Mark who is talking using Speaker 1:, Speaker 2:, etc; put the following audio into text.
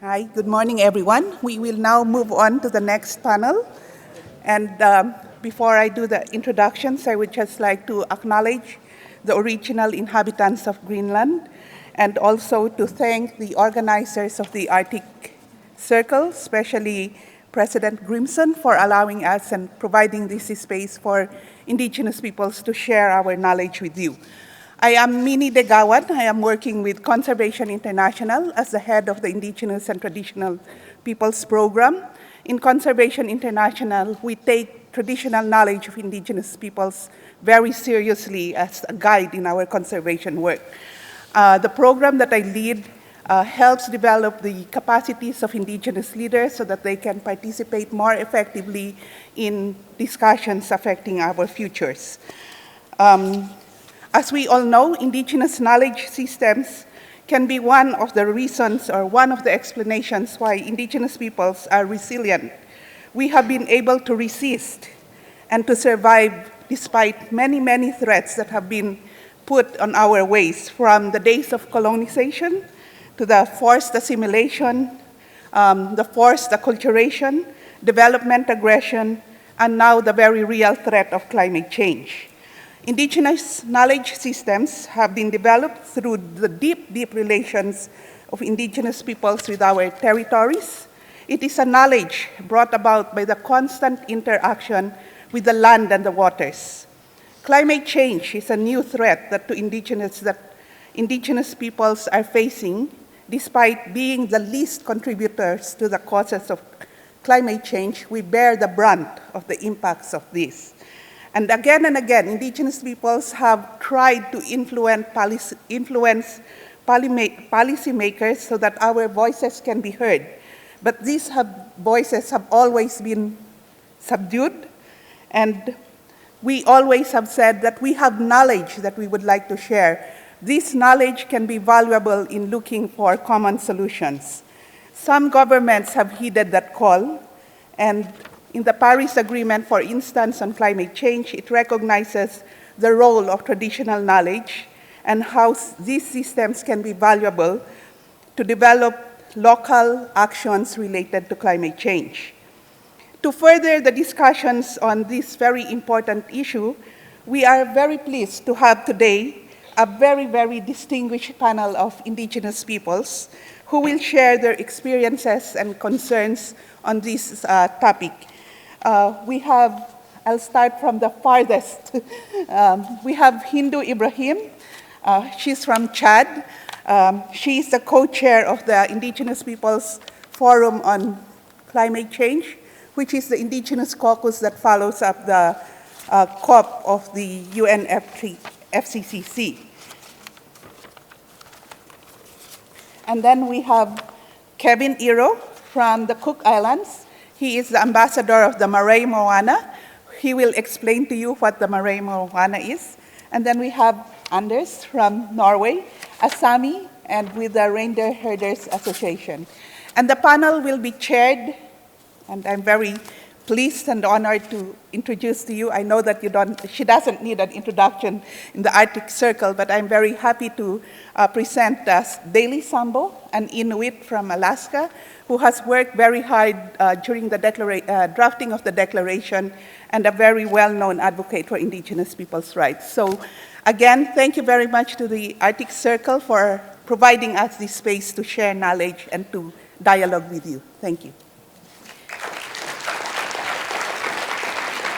Speaker 1: Hi, good morning, everyone. We will now move on to the next panel. And before I do the introductions, I would just like to acknowledge the original inhabitants of Greenland and also to thank the organizers of the Arctic Circle, especially President Grimson, for allowing us and providing this space for Indigenous peoples to share our knowledge with you. I am Minnie Degawan. I am working with Conservation International as the head of the Indigenous and Traditional Peoples Program. In Conservation International, we take traditional knowledge of Indigenous peoples very seriously as a guide in our conservation work. The program that I lead helps develop the capacities of Indigenous leaders so that they can participate more effectively in discussions affecting our futures. As we all know, Indigenous knowledge systems can be one of the reasons or one of the explanations why Indigenous peoples are resilient. We have been able to resist and to survive despite many, many threats that have been put on our ways, from the days of colonization to the forced assimilation, the forced acculturation, development aggression, and now the very real threat of climate change. Indigenous knowledge systems have been developed through the deep, deep relations of Indigenous peoples with our territories. It is a knowledge brought about by the constant interaction with the land and the waters. Climate change is a new threat that Indigenous peoples are facing, despite being the least contributors to the causes of climate change. We bear the brunt of the impacts of this. And again, Indigenous peoples have tried to influence policymakers so that our voices can be heard. But these voices have always been subdued, and we always have said that we have knowledge that we would like to share. This knowledge can be valuable in looking for common solutions. Some governments have heeded that call, and in the Paris Agreement, for instance, on climate change, it recognizes the role of traditional knowledge and how these systems can be valuable to develop local actions related to climate change. To further the discussions on this very important issue, we are very pleased to have today a very, very distinguished panel of Indigenous peoples who will share their experiences and concerns on this topic. I'll start from the farthest. We have Hindu Ibrahim. She's from Chad. She's the co-chair of the Indigenous Peoples Forum on Climate Change, which is the Indigenous caucus that follows up the COP of the UNFCCC. And then we have Kevin Iro from the Cook Islands. He is the ambassador of the Marae Moana. He will explain to you what the Marae Moana is. And then we have Anders from Norway, a Sami, and with the Reindeer Herders Association. And the panel will be chaired, and I'm very pleased and honored to introduce to you. I know that she doesn't need an introduction in the Arctic Circle, but I'm very happy to present Daly Sambo, an Inuit from Alaska, who has worked very hard during the drafting of the declaration and a very well-known advocate for Indigenous people's rights. So again, thank you very much to the Arctic Circle for providing us this space to share knowledge and to dialogue with you. Thank you.